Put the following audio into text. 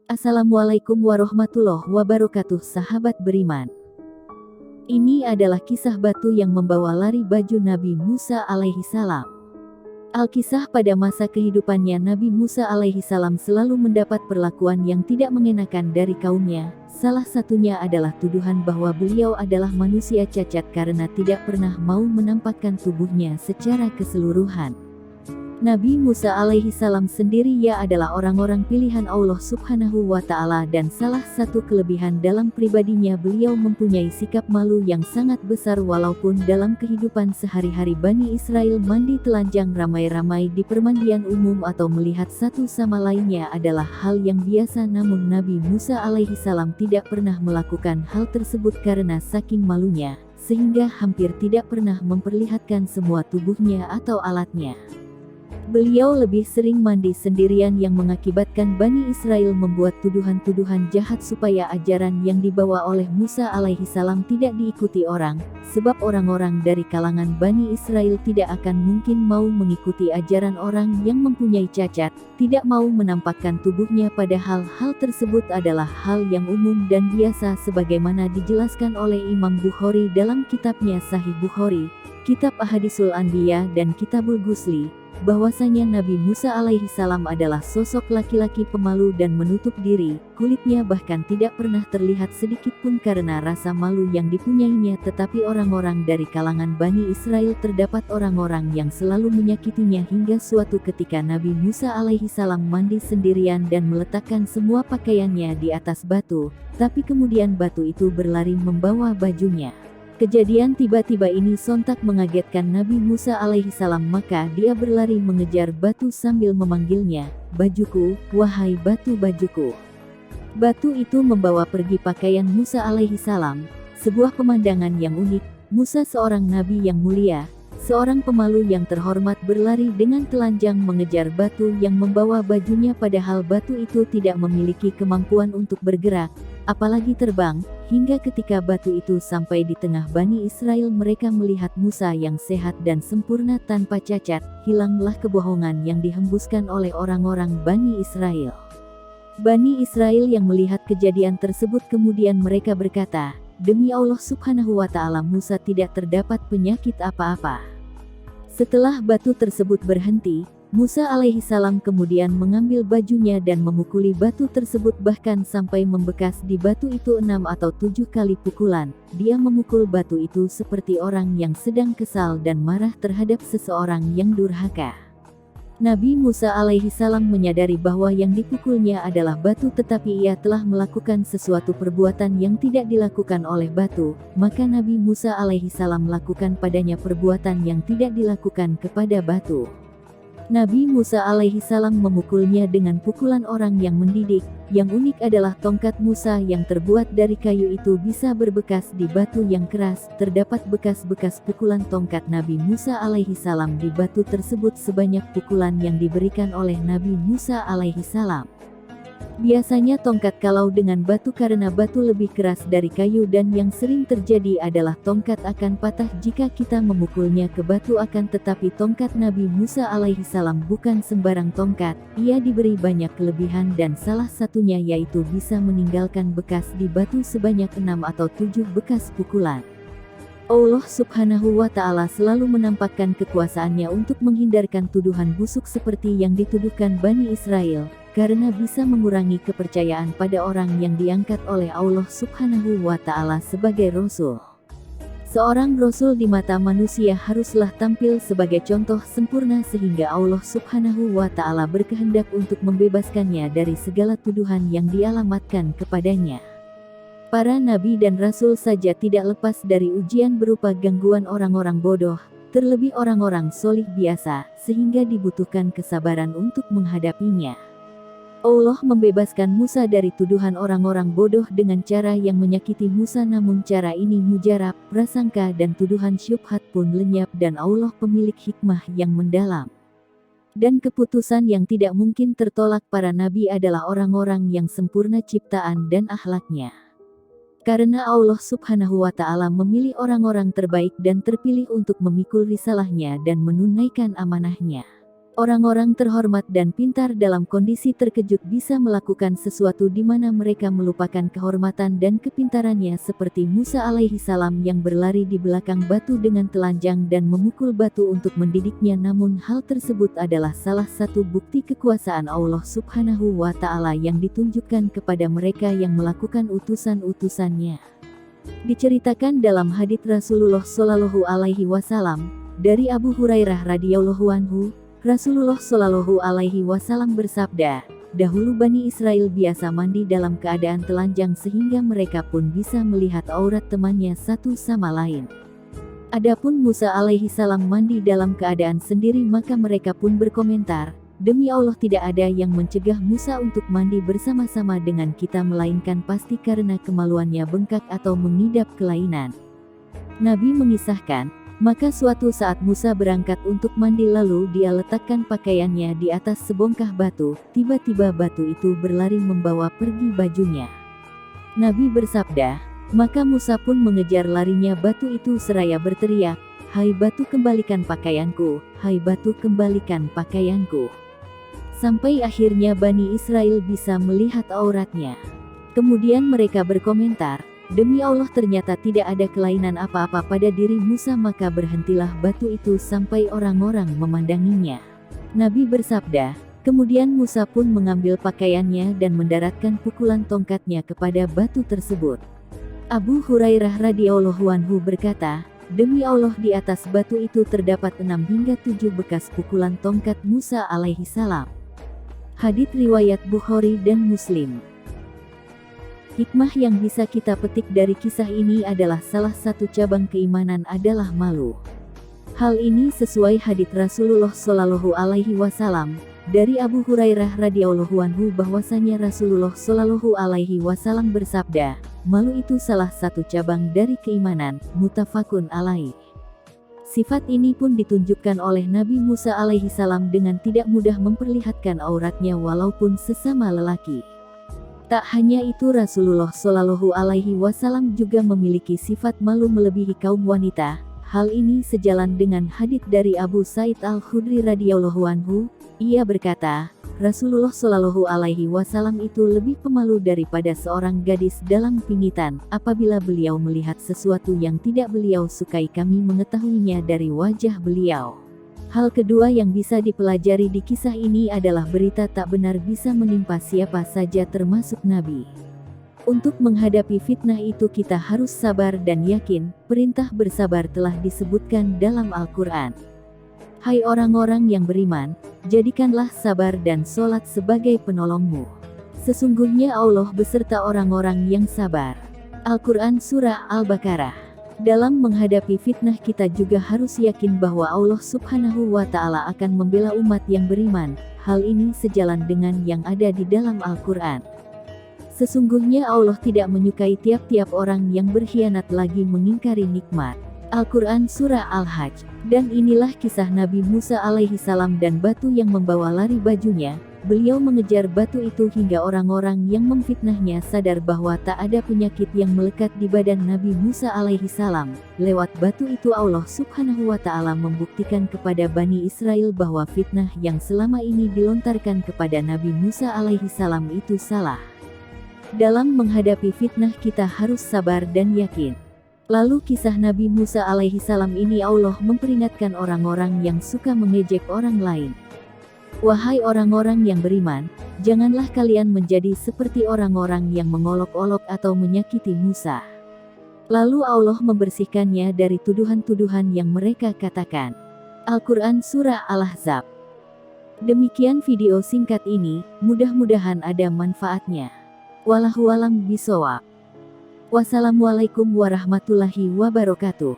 Assalamualaikum warahmatullahi wabarakatuh, sahabat beriman. Ini adalah kisah batu yang membawa lari baju Nabi Musa alaihi salam. Alkisah pada masa kehidupannya Nabi Musa alaihi salam selalu mendapat perlakuan yang tidak mengenakan dari kaumnya. Salah satunya adalah tuduhan bahwa beliau adalah manusia cacat karena tidak pernah mau menampakkan tubuhnya secara keseluruhan. Nabi Musa alaihi salam sendiri adalah orang-orang pilihan Allah subhanahu wa ta'ala, dan salah satu kelebihan dalam pribadinya beliau mempunyai sikap malu yang sangat besar. Walaupun dalam kehidupan sehari-hari Bani Israel mandi telanjang ramai-ramai di permandian umum atau melihat satu sama lainnya adalah hal yang biasa, namun Nabi Musa alaihi salam tidak pernah melakukan hal tersebut karena saking malunya, sehingga hampir tidak pernah memperlihatkan semua tubuhnya atau alatnya. Beliau lebih sering mandi sendirian yang mengakibatkan Bani Israel membuat tuduhan-tuduhan jahat supaya ajaran yang dibawa oleh Musa alaihi salam tidak diikuti orang, sebab orang-orang dari kalangan Bani Israel tidak akan mungkin mau mengikuti ajaran orang yang mempunyai cacat, tidak mau menampakkan tubuhnya, padahal hal tersebut adalah hal yang umum dan biasa sebagaimana dijelaskan oleh Imam Bukhari dalam kitabnya Sahih Bukhari, Kitab Ahadisul Anbiya dan Kitabul Ghusli, bahwasanya Nabi Musa alaihi salam adalah sosok laki-laki pemalu dan menutup diri, kulitnya bahkan tidak pernah terlihat sedikit pun karena rasa malu yang dipunyainya. Tetapi orang-orang dari kalangan Bani Israel terdapat orang-orang yang selalu menyakitinya hingga suatu ketika Nabi Musa alaihi salam mandi sendirian dan meletakkan semua pakaiannya di atas batu, tapi kemudian batu itu berlari membawa bajunya. Kejadian tiba-tiba ini sontak mengagetkan Nabi Musa alaihi salam, maka dia berlari mengejar batu sambil memanggilnya, "Bajuku, wahai batu, bajuku." Batu itu membawa pergi pakaian Musa alaihi salam, sebuah pemandangan yang unik. Musa, seorang nabi yang mulia, seorang pemalu yang terhormat, berlari dengan telanjang mengejar batu yang membawa bajunya, padahal batu itu tidak memiliki kemampuan untuk bergerak, apalagi terbang. Hingga ketika batu itu sampai di tengah Bani Israel, mereka melihat Musa yang sehat dan sempurna tanpa cacat. Hilanglah kebohongan yang dihembuskan oleh orang-orang Bani Israel. Bani Israel yang melihat kejadian tersebut kemudian mereka berkata, "Demi Allah subhanahu wa ta'ala, Musa tidak terdapat penyakit apa-apa." Setelah batu tersebut berhenti, Musa alaihi salam kemudian mengambil bajunya dan memukuli batu tersebut, bahkan sampai membekas di batu itu 6 atau 7 kali pukulan. Dia memukul batu itu seperti orang yang sedang kesal dan marah terhadap seseorang yang durhaka. Nabi Musa alaihi salam menyadari bahwa yang dipukulnya adalah batu, tetapi ia telah melakukan sesuatu perbuatan yang tidak dilakukan oleh batu, maka Nabi Musa alaihi salam melakukan padanya perbuatan yang tidak dilakukan kepada batu. Nabi Musa alaihi salam memukulnya dengan pukulan orang yang mendidik. Yang unik adalah tongkat Musa yang terbuat dari kayu itu bisa berbekas di batu yang keras. Terdapat bekas-bekas pukulan tongkat Nabi Musa alaihi salam di batu tersebut sebanyak pukulan yang diberikan oleh Nabi Musa alaihi salam. Biasanya tongkat kalau dengan batu karena batu lebih keras dari kayu, dan yang sering terjadi adalah tongkat akan patah jika kita memukulnya ke batu. Akan tetapi tongkat Nabi Musa alaihi salam bukan sembarang tongkat, ia diberi banyak kelebihan dan salah satunya yaitu bisa meninggalkan bekas di batu sebanyak 6 atau 7 bekas pukulan. Allah subhanahu wa ta'ala selalu menampakkan kekuasaannya untuk menghindarkan tuduhan busuk seperti yang dituduhkan Bani Israel, karena bisa mengurangi kepercayaan pada orang yang diangkat oleh Allah subhanahu wa ta'ala sebagai Rasul. Seorang Rasul di mata manusia haruslah tampil sebagai contoh sempurna sehingga Allah subhanahu wa ta'ala berkehendak untuk membebaskannya dari segala tuduhan yang dialamatkan kepadanya. Para nabi dan rasul saja tidak lepas dari ujian berupa gangguan orang-orang bodoh, terlebih orang-orang solih biasa, sehingga dibutuhkan kesabaran untuk menghadapinya. Allah membebaskan Musa dari tuduhan orang-orang bodoh dengan cara yang menyakiti Musa, namun cara ini mujarab, prasangka dan tuduhan syubhat pun lenyap, dan Allah pemilik hikmah yang mendalam dan keputusan yang tidak mungkin tertolak. Para nabi adalah orang-orang yang sempurna ciptaan dan akhlaknya. Karena Allah subhanahu wa ta'ala memilih orang-orang terbaik dan terpilih untuk memikul risalahnya dan menunaikan amanahnya. Orang-orang terhormat dan pintar dalam kondisi terkejut bisa melakukan sesuatu di mana mereka melupakan kehormatan dan kepintarannya, seperti Musa alaihi salam yang berlari di belakang batu dengan telanjang dan memukul batu untuk mendidiknya. Namun hal tersebut adalah salah satu bukti kekuasaan Allah Subhanahu wa Ta'ala yang ditunjukkan kepada mereka yang melakukan utusan-utusannya. Diceritakan dalam hadits Rasulullah Shallallahu Alaihi Wasallam dari Abu Hurairah radhiyallahu anhu, Rasulullah Shallallahu Alaihi Wasallam bersabda, dahulu Bani Israel biasa mandi dalam keadaan telanjang sehingga mereka pun bisa melihat aurat temannya satu sama lain. Adapun Musa alaihi salam mandi dalam keadaan sendiri, maka mereka pun berkomentar, demi Allah tidak ada yang mencegah Musa untuk mandi bersama-sama dengan kita melainkan pasti karena kemaluannya bengkak atau mengidap kelainan. Nabi mengisahkan, maka suatu saat Musa berangkat untuk mandi lalu dia letakkan pakaiannya di atas sebongkah batu, tiba-tiba batu itu berlari membawa pergi bajunya. Nabi bersabda, maka Musa pun mengejar larinya batu itu seraya berteriak, hai batu kembalikan pakaianku, hai batu kembalikan pakaianku. Sampai akhirnya Bani Israel bisa melihat auratnya. Kemudian mereka berkomentar, demi Allah ternyata tidak ada kelainan apa-apa pada diri Musa, maka berhentilah batu itu sampai orang-orang memandanginya. Nabi bersabda, kemudian Musa pun mengambil pakaiannya dan mendaratkan pukulan tongkatnya kepada batu tersebut. Abu Hurairah radhiyallahu anhu berkata, demi Allah di atas batu itu terdapat 6 hingga 7 bekas pukulan tongkat Musa alaihi salam. Hadits riwayat Bukhari dan Muslim. Hikmah yang bisa kita petik dari kisah ini adalah salah satu cabang keimanan adalah malu. Hal ini sesuai hadits Rasulullah Shallallahu Alaihi Wasallam dari Abu Hurairah radhiyallahu anhu bahwasanya Rasulullah Shallallahu Alaihi Wasallam bersabda, malu itu salah satu cabang dari keimanan, muttafaqun alaih. Sifat ini pun ditunjukkan oleh Nabi Musa alaihi salam dengan tidak mudah memperlihatkan auratnya walaupun sesama lelaki. Tak hanya itu, Rasulullah Shallallahu Alaihi Wasallam juga memiliki sifat malu melebihi kaum wanita. Hal ini sejalan dengan hadits dari Abu Sa'id Al-Khudri radhiyallahu anhu. Ia berkata, Rasulullah Shallallahu Alaihi Wasallam itu lebih pemalu daripada seorang gadis dalam pingitan. Apabila beliau melihat sesuatu yang tidak beliau sukai, kami mengetahuinya dari wajah beliau. Hal kedua yang bisa dipelajari di kisah ini adalah berita tak benar bisa menimpa siapa saja termasuk Nabi. Untuk menghadapi fitnah itu kita harus sabar dan yakin, perintah bersabar telah disebutkan dalam Al-Quran. Hai orang-orang yang beriman, jadikanlah sabar dan sholat sebagai penolongmu. Sesungguhnya Allah beserta orang-orang yang sabar. Al-Quran Surah Al-Baqarah. Dalam menghadapi fitnah kita juga harus yakin bahwa Allah Subhanahu wa Ta'ala akan membela umat yang beriman. Hal ini sejalan dengan yang ada di dalam Al-Quran. Sesungguhnya Allah tidak menyukai tiap-tiap orang yang berkhianat lagi mengingkari nikmat. Al-Quran Surah Al-Hajj. Dan inilah kisah Nabi Musa alaihi salam dan batu yang membawa lari bajunya. Beliau mengejar batu itu hingga orang-orang yang memfitnahnya sadar bahwa tak ada penyakit yang melekat di badan Nabi Musa alaihi salam. Lewat batu itu Allah Subhanahu wa Ta'ala membuktikan kepada Bani Israel bahwa fitnah yang selama ini dilontarkan kepada Nabi Musa alaihi salam itu salah. Dalam menghadapi fitnah kita harus sabar dan yakin. Lalu kisah Nabi Musa alaihi salam ini Allah memperingatkan orang-orang yang suka mengejek orang lain. Wahai orang-orang yang beriman, janganlah kalian menjadi seperti orang-orang yang mengolok-olok atau menyakiti Musa. Lalu Allah membersihkannya dari tuduhan-tuduhan yang mereka katakan. Al-Quran Surah Al-Ahzab. Demikian video singkat ini, mudah-mudahan ada manfaatnya. Wallahu a'lam bishawab. Wassalamualaikum warahmatullahi wabarakatuh.